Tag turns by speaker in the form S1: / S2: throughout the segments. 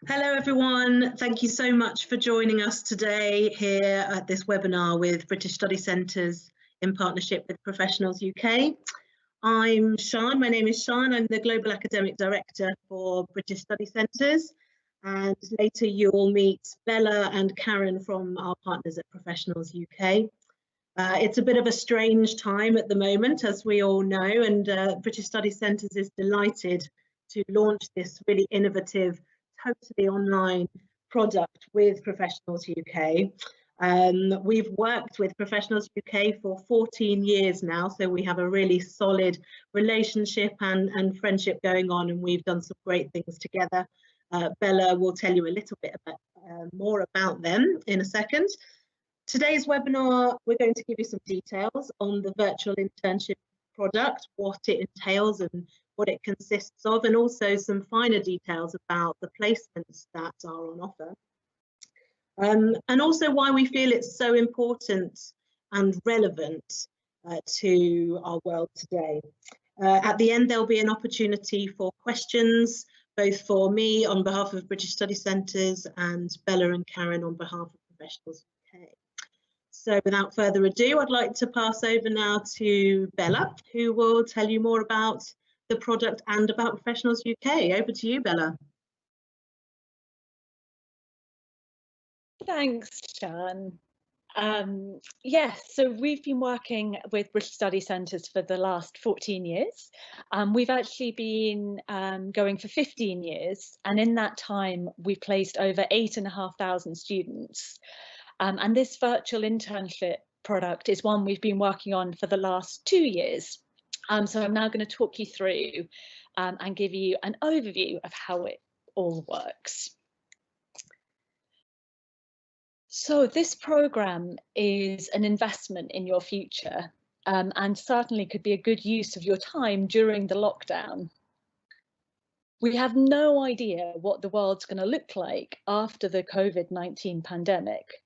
S1: Hello everyone, thank you so much for joining us today here at this webinar with British Study Centres in partnership with Professionals UK. I'm Sian, my name is Sian, I'm the Global Academic Director for British Study Centres, and later you'll meet Bella and Karen from our partners at Professionals UK. It's a bit of a strange time at the moment, as we all know, and British Study Centres is delighted to launch this really innovative, totally online product with Professionals UK. We've worked with Professionals UK for 14 years now, so we have a really solid relationship and friendship going on, and we've done some great things together. Bella will tell you a little bit more about them in a second. Today's webinar, we're going to give you some details on the virtual internship product, what it entails and what it consists of, and also some finer details about the placements that are on offer. And also why we feel it's so important and relevant to our world today. At the end, there'll be an opportunity for questions, both for me on behalf of British Study Centres and Bella and Karen on behalf of Professionals UK. So without further ado, I'd like to pass over now to Bella, who will tell you more about the product and about Professionals UK. Over to you, Bella.
S2: Thanks, Sian. Yes, so we've been working with British Study Centres for the last 14 years. We've actually been going for 15 years, and in that time we've placed over 8,500 students. And this virtual internship product is one we've been working on for the last 2 years. So I'm now going to talk you through and give you an overview of how it all works. So this programme is an investment in your future and certainly could be a good use of your time during the lockdown. We have no idea what the world's going to look like after the COVID-19 pandemic.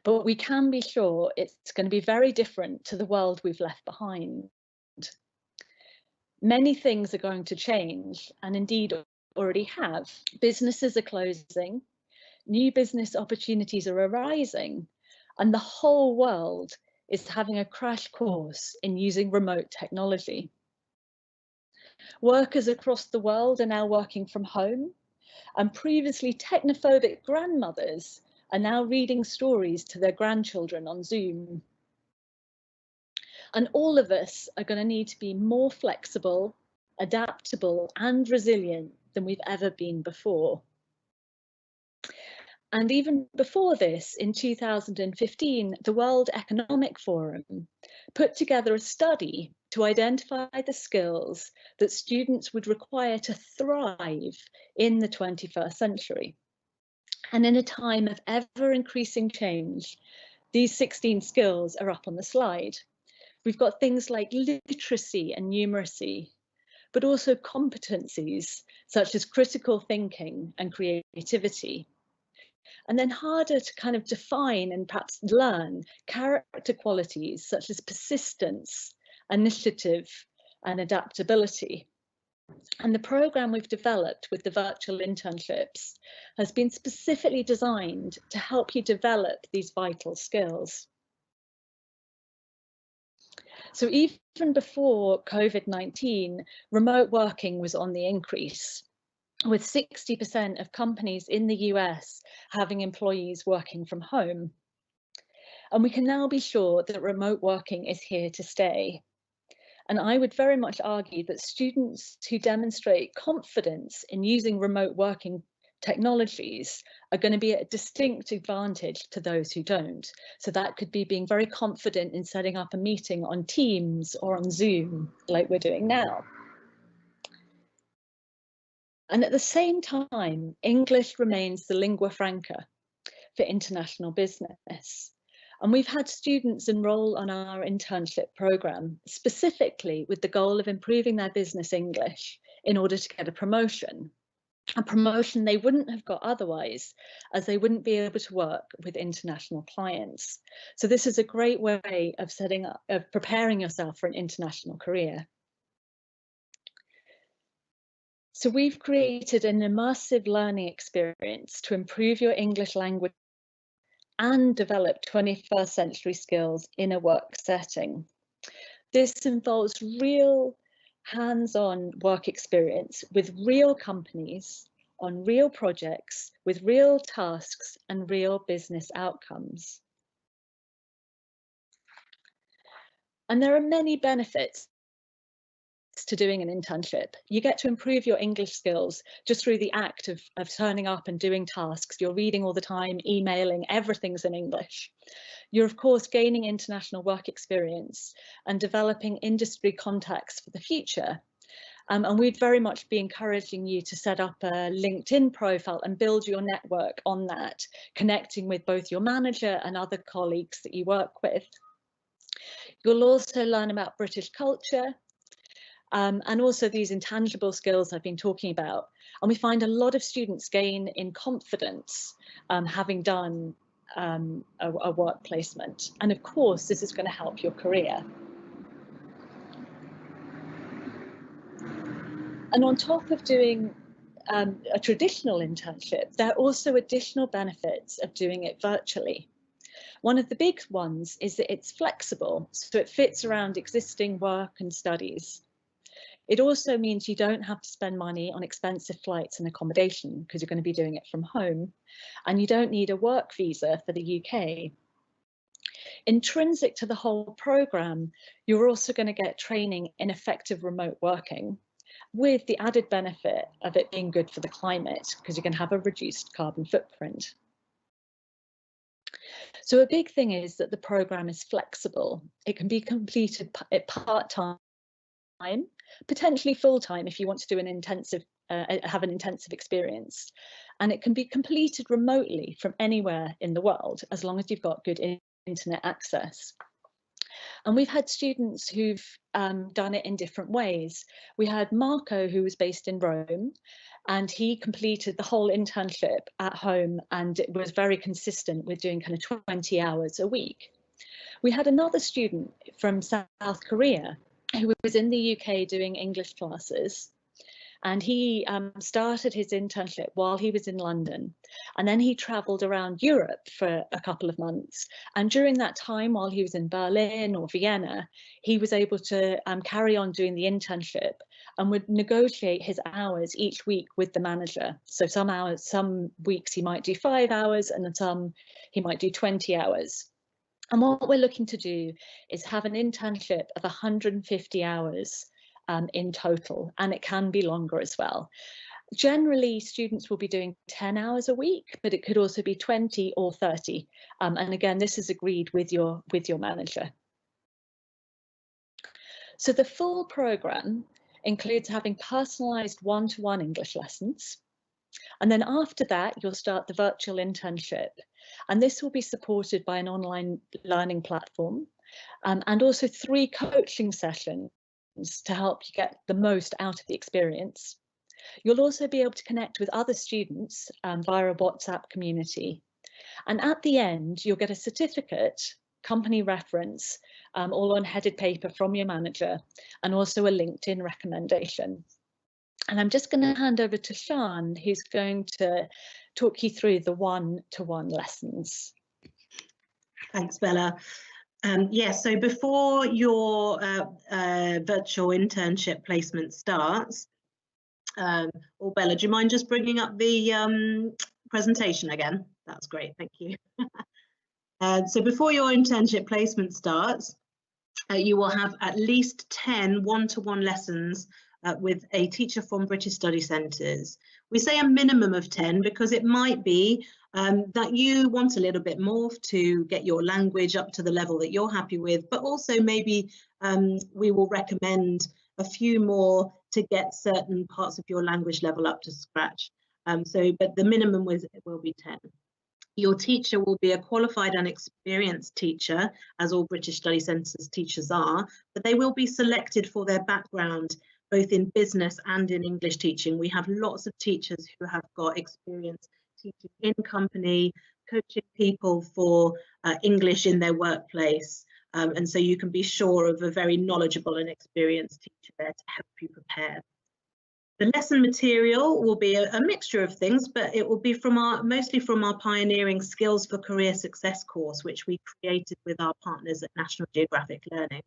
S2: But we can be sure it's going to be very different to the world we've left behind. Many things are going to change, and indeed already have. Businesses are closing, new business opportunities are arising, and the whole world is having a crash course in using remote technology. Workers across the world are now working from home, and previously technophobic grandmothers are now reading stories to their grandchildren on Zoom. And all of us are going to need to be more flexible, adaptable, and resilient than we've ever been before. And even before this, in 2015, the World Economic Forum put together a study to identify the skills that students would require to thrive in the 21st century. And in a time of ever increasing change, these 16 skills are up on the slide. We've got things like literacy and numeracy, but also competencies such as critical thinking and creativity. And then harder to kind of define and perhaps learn character qualities such as persistence, initiative, and adaptability. And the programme we've developed with the virtual internships has been specifically designed to help you develop these vital skills. So even before COVID-19, remote working was on the increase, with 60% of companies in the US having employees working from home. And we can now be sure that remote working is here to stay. And I would very much argue that students who demonstrate confidence in using remote working technologies are going to be at a distinct advantage to those who don't. So that could be being very confident in setting up a meeting on Teams or on Zoom, like we're doing now. And at the same time, English remains the lingua franca for international business. And we've had students enroll on our internship programme, specifically with the goal of improving their business English in order to get a promotion they wouldn't have got otherwise, as they wouldn't be able to work with international clients. So this is a great way of preparing yourself for an international career. So we've created an immersive learning experience to improve your English language and develop 21st century skills in a work setting. This involves real hands-on work experience with real companies on real projects with real tasks and real business outcomes. And there are many benefits to doing an internship. You get to improve your English skills just through the act of turning up and doing tasks. You're reading all the time, emailing, everything's in English. You're of course gaining international work experience and developing industry contacts for the future. And we'd very much be encouraging you to set up a LinkedIn profile and build your network on that, connecting with both your manager and other colleagues that you work with. You'll also learn about British culture, and also these intangible skills I've been talking about. And we find a lot of students gain in confidence having done a work placement. And of course, this is going to help your career. And on top of doing a traditional internship, there are also additional benefits of doing it virtually. One of the big ones is that it's flexible, so it fits around existing work and studies. It also means you don't have to spend money on expensive flights and accommodation because you're going to be doing it from home, and you don't need a work visa for the UK. Intrinsic to the whole programme, you're also going to get training in effective remote working, with the added benefit of it being good for the climate because you can have a reduced carbon footprint. So a big thing is that the programme is flexible. It can be completed at part-time, potentially full-time if you want to do an intensive, have an intensive experience. And it can be completed remotely from anywhere in the world, as long as you've got good internet access. And we've had students who've done it in different ways. We had Marco, who was based in Rome, and he completed the whole internship at home, and it was very consistent with doing kind of 20 hours a week. We had another student from South Korea who was in the UK doing English classes, and he started his internship while he was in London, and then he travelled around Europe for a couple of months, and during that time while he was in Berlin or Vienna, he was able to carry on doing the internship and would negotiate his hours each week with the manager. So some weeks he might do 5 hours, and then some he might do 20 hours. And what we're looking to do is have an internship of 150 hours in total, and it can be longer as well. Generally, students will be doing 10 hours a week, but it could also be 20 or 30. And again, this is agreed with your manager. So the full programme includes having personalised one-to-one English lessons. And then after that, you'll start the virtual internship. And this will be supported by an online learning platform, and also 3 coaching sessions to help you get the most out of the experience. You'll also be able to connect with other students via a WhatsApp community. And at the end, you'll get a certificate, company reference, all on headed paper from your manager, and also a LinkedIn recommendation. And I'm just going to hand over to Sian, who's going to talk you through the one-to-one lessons.
S1: Thanks, Bella. Yes, so before your virtual internship placement starts, Bella, do you mind just bringing up the presentation again? That's great, thank you. So before your internship placement starts, you will have at least 10 one-to-one lessons with a teacher from British Study Centres. We say a minimum of 10 because it might be that you want a little bit more to get your language up to the level that you're happy with, but also maybe we will recommend a few more to get certain parts of your language level up to scratch. But the minimum will be 10. Your teacher will be a qualified and experienced teacher, as all British Study Centres teachers are, but they will be selected for their background, both in business and in English teaching. We have lots of teachers who have got experience teaching in company, coaching people for English in their workplace. And so you can be sure of a very knowledgeable and experienced teacher there to help you prepare. The lesson material will be a mixture of things, but it will be mostly from our Pioneering Skills for Career Success course, which we created with our partners at National Geographic Learning.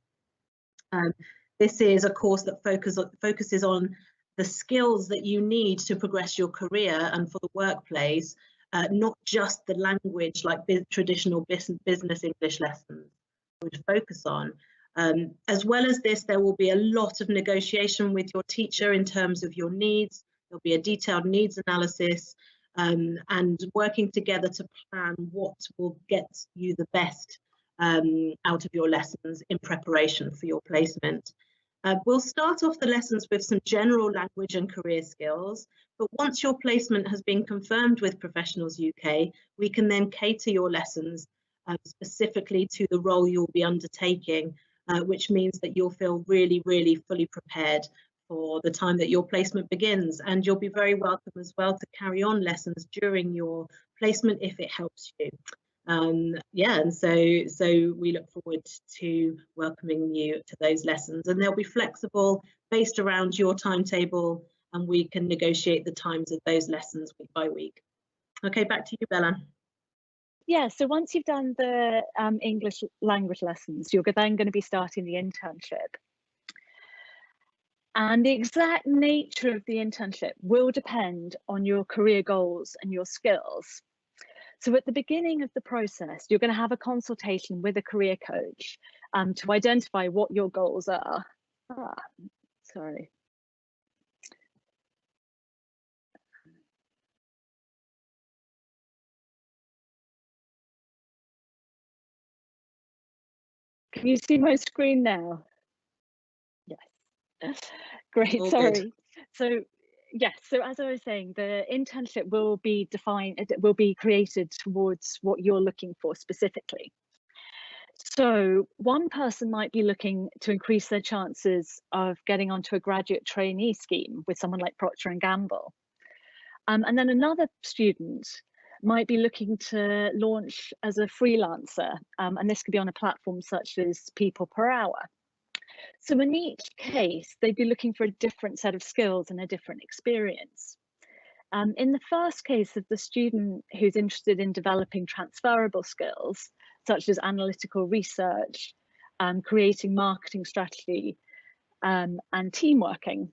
S1: This is a course that focuses on the skills that you need to progress your career and for the workplace, not just the language like traditional business English lessons would focus on. As well as this, there will be a lot of negotiation with your teacher in terms of your needs. There'll be a detailed needs analysis and working together to plan what will get you the best out of your lessons in preparation for your placement. We'll start off the lessons with some general language and career skills, but once your placement has been confirmed with Professionals UK, we can then cater your lessons specifically to the role you'll be undertaking, which means that you'll feel really, really fully prepared for the time that your placement begins. And you'll be very welcome as well to carry on lessons during your placement if it helps you. Yeah, and so we look forward to welcoming you to those lessons, and they'll be flexible based around your timetable, and we can negotiate the times of those lessons week by week. Okay, back to you, Bella.
S2: Yeah, so once you've done the English language lessons, you're then going to be starting the internship. And the exact nature of the internship will depend on your career goals and your skills. So at the beginning of the process, you're going to have a consultation with a career coach to identify what your goals are. Sorry. Can you see my screen now? Yes. Great,
S1: All
S2: sorry.
S1: good.
S2: So yes, so as I was saying, the internship will be created towards what you're looking for specifically. So one person might be looking to increase their chances of getting onto a graduate trainee scheme with someone like Procter & Gamble. And then another student might be looking to launch as a freelancer, and this could be on a platform such as People Per Hour. So in each case, they'd be looking for a different set of skills and a different experience. In the first case of the student who's interested in developing transferable skills, such as analytical research, creating marketing strategy, and team working.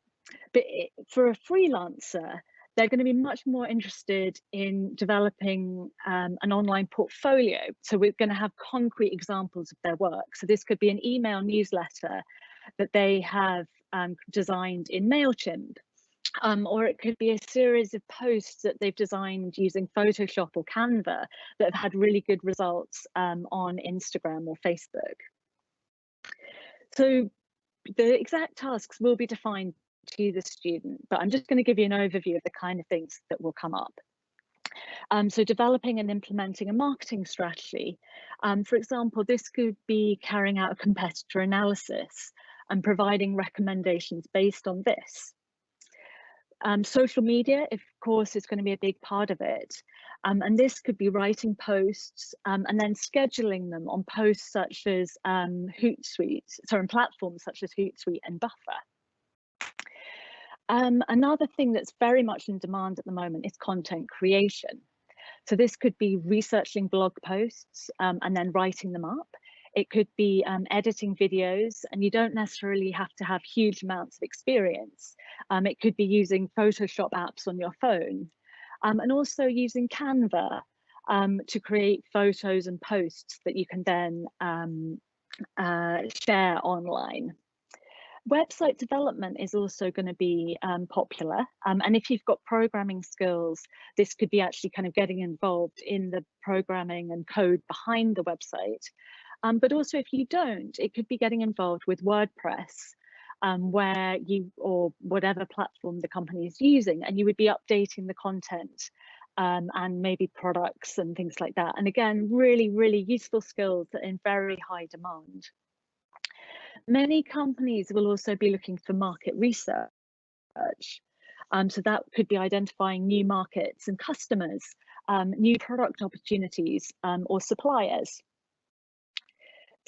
S2: But for a freelancer, they're going to be much more interested in developing an online portfolio. So we're going to have concrete examples of their work. So this could be an email newsletter that they have designed in MailChimp. Or it could be a series of posts that they've designed using Photoshop or Canva that have had really good results on Instagram or Facebook. So the exact tasks will be defined to the student, but I'm just going to give you an overview of the kind of things that will come up. So developing and implementing a marketing strategy. For example, this could be carrying out a competitor analysis and providing recommendations based on this. Social media, of course, is going to be a big part of it. And this could be writing posts and then scheduling them on posts such as Hootsuite, sorry, on platforms such as Hootsuite and Buffer. Another thing that's very much in demand at the moment is content creation. So this could be researching blog posts and then writing them up. It could be editing videos, and you don't necessarily have to have huge amounts of experience. It could be using Photoshop apps on your phone, and also using Canva to create photos and posts that you can then share online. Website development is also going to be popular, and if you've got programming skills, this could be actually kind of getting involved in the programming and code behind the website. But also, if you don't, it could be getting involved with WordPress, where you, or whatever platform the company is using, and you would be updating the content and maybe products and things like that. And again, really, really useful skills that are in very high demand. Many companies will also be looking for market research. So that could be identifying new markets and customers, new product opportunities, or suppliers.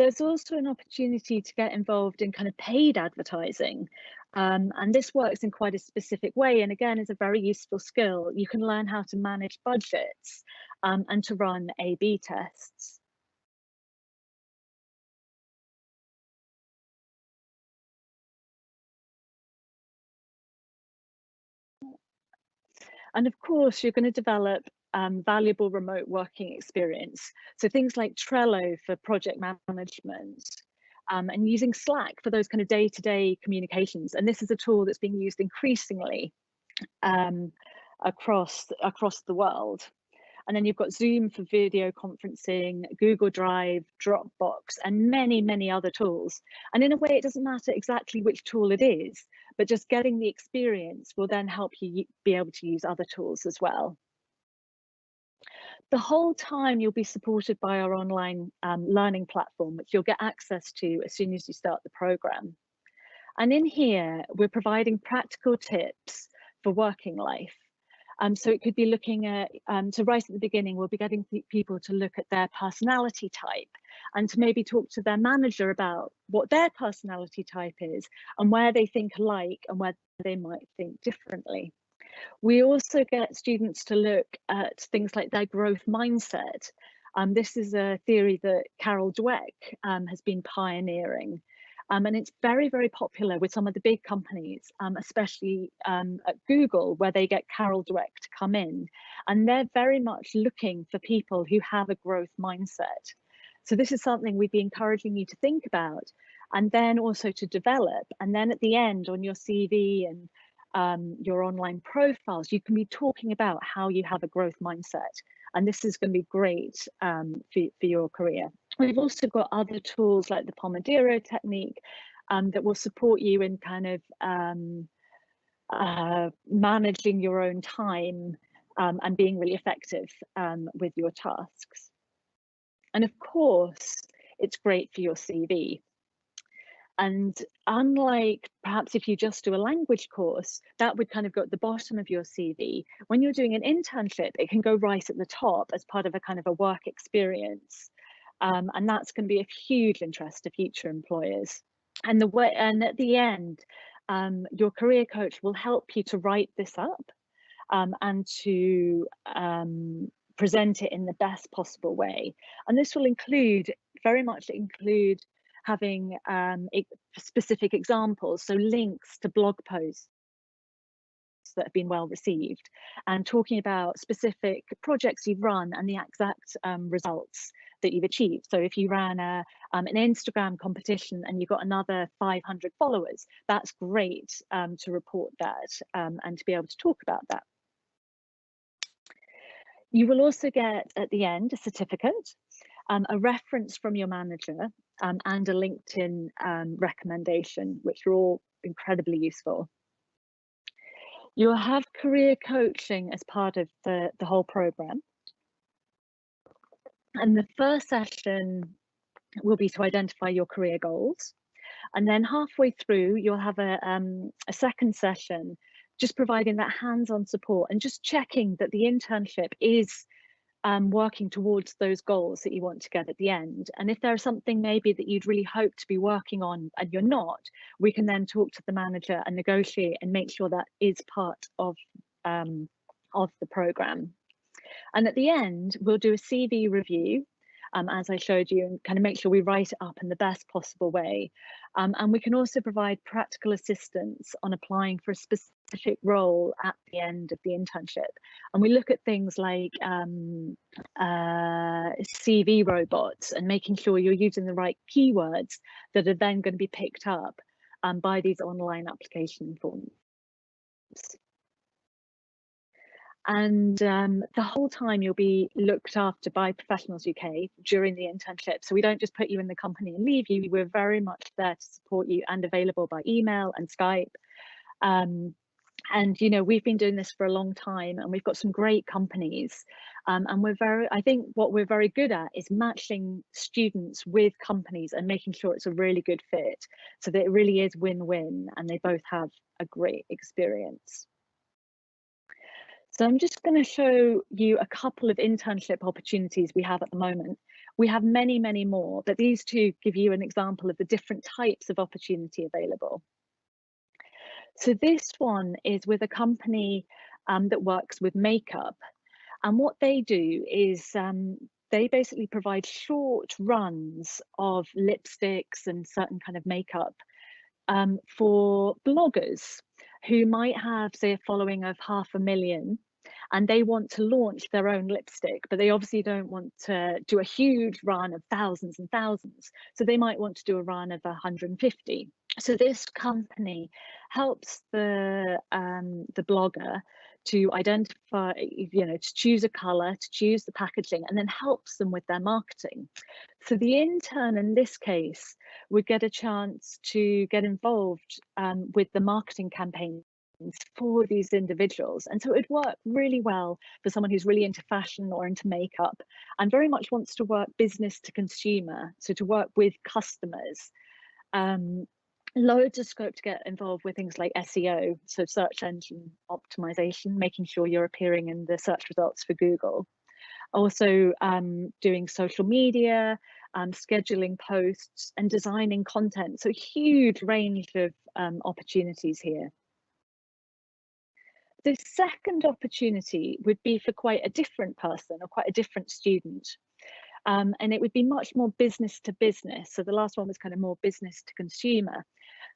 S2: There's also an opportunity to get involved in kind of paid advertising. And this works in quite a specific way, and again is a very useful skill. You can learn how to manage budgets and to run A/B tests. And of course, you're going to develop valuable remote working experience. So things like Trello for project management, and using Slack for those kind of day-to-day communications. And this is a tool that's being used increasingly across the world. And then you've got Zoom for video conferencing, Google Drive, Dropbox, and many, many other tools. And in a way, it doesn't matter exactly which tool it is, but just getting the experience will then help you be able to use other tools as well. The whole time you'll be supported by our online learning platform, which you'll get access to as soon as you start the program. And in here, we're providing practical tips for working life. So it could be looking at, so right at the beginning, we'll be getting people to look at their personality type and to maybe talk to their manager about what their personality type is and where they think alike and where they might think differently. We also get students to look at things like their growth mindset. This is a theory that Carol Dweck has been pioneering. And it's very, very popular with some of the big companies, especially at Google, where they get Carol Dweck to come in. And they're very much looking for people who have a growth mindset. So this is something we'd be encouraging you to think about, and then also to develop. And then at the end on your CV and your online profiles, you can be talking about how you have a growth mindset. And this is going to be great for your career. We've also got other tools like the Pomodoro technique that will support you in kind of managing your own time and being really effective with your tasks. And of course, it's great for your CV. And unlike perhaps if you just do a language course, that would kind of go at the bottom of your CV. When you're doing an internship, it can go right at the top as part of a kind of a work experience. And that's going to be a huge interest to future employers. And at the end, your career coach will help you to write this up and to present it in the best possible way. And this will very much include having specific examples, so links to blog posts that have been well received, and talking about specific projects you've run and the exact results that you've achieved. So if you ran an Instagram competition and you got another 500 followers, that's great to report that and to be able to talk about that. You will also get at the end a certificate, a reference from your manager, and a LinkedIn recommendation, which are all incredibly useful. You'll have career coaching as part of the whole program. And the first session will be to identify your career goals. And then halfway through, you'll have a second session, just providing that hands-on support and just checking that the internship is working towards those goals that you want to get at the end. And if there's something maybe that you'd really hope to be working on and you're not, we can then talk to the manager and negotiate and make sure that is part of the program. And at the end, we'll do a CV review, as I showed you, and kind of make sure we write it up in the best possible way. And we can also provide practical assistance on applying for a specific role at the end of the internship. And we look at things like CV robots and making sure you're using the right keywords that are then going to be picked up by these online application forms. And the whole time you'll be looked after by Professionals UK during the internship. So we don't just put you in the company and leave you. We're very much there to support you and available by email and Skype. And you know, we've been doing this for a long time and we've got some great companies. And I think what we're very good at is matching students with companies and making sure it's a really good fit so that it really is win-win and they both have a great experience. So I'm just going to show you a couple of internship opportunities we have at the moment. We have many, many more, but these two give you an example of the different types of opportunity available. So this one is with a company that works with makeup. And what they do is they basically provide short runs of lipsticks and certain kind of makeup for bloggers who might have, say, a following of 500,000, and they want to launch their own lipstick, but they obviously don't want to do a huge run of thousands and thousands. So they might want to do a run of 150. So this company helps the blogger to identify, to choose a color, to choose the packaging, and then helps them with their marketing. So the intern in this case would get a chance to get involved with the marketing campaigns for these individuals. And so it would work really well for someone who's really into fashion or into makeup and very much wants to work business to consumer, so to work with customers. Loads of scope to get involved with things like SEO, so search engine optimization, making sure you're appearing in the search results for Google. Also doing social media, scheduling posts and designing content. So huge range of opportunities here. The second opportunity would be for quite a different person or quite a different student. And it would be much more business to business. So the last one was kind of more business to consumer.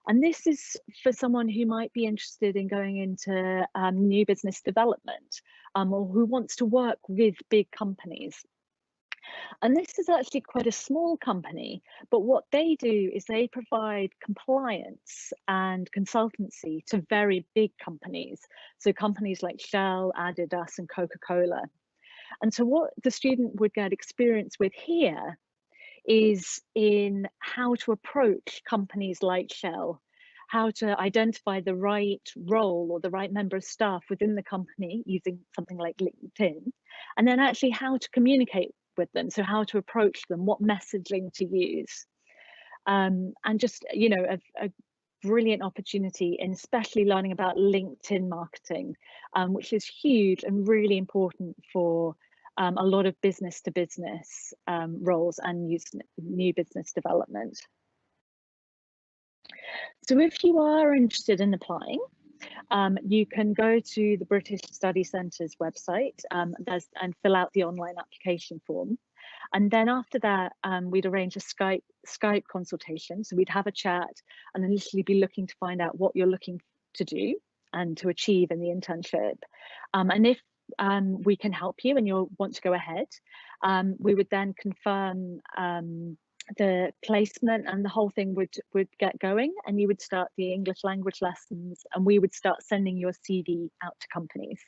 S2: And this is for someone who might be interested in going into new business development or who wants to work with big companies. And this is actually quite a small company, but what they do is they provide compliance and consultancy to very big companies. So companies like Shell, Adidas, and Coca-Cola. And so what the student would get experience with here is in how to approach companies like Shell, how to identify the right role or the right member of staff within the company using something like LinkedIn, and then actually how to communicate with them. So how to approach them, what messaging to use. And just, a brilliant opportunity in especially learning about LinkedIn marketing, which is huge and really important for a lot of business to business roles and new business development. So if you are interested in applying, you can go to the British Study Centre's website and fill out the online application form. And then after that, we'd arrange a Skype consultation. So we'd have a chat and initially be looking to find out what you're looking to do and to achieve in the internship. And if we can help you and you want to go ahead, we would then confirm the placement, and the whole thing would get going, and you would start the English language lessons, and we would start sending your CV out to companies.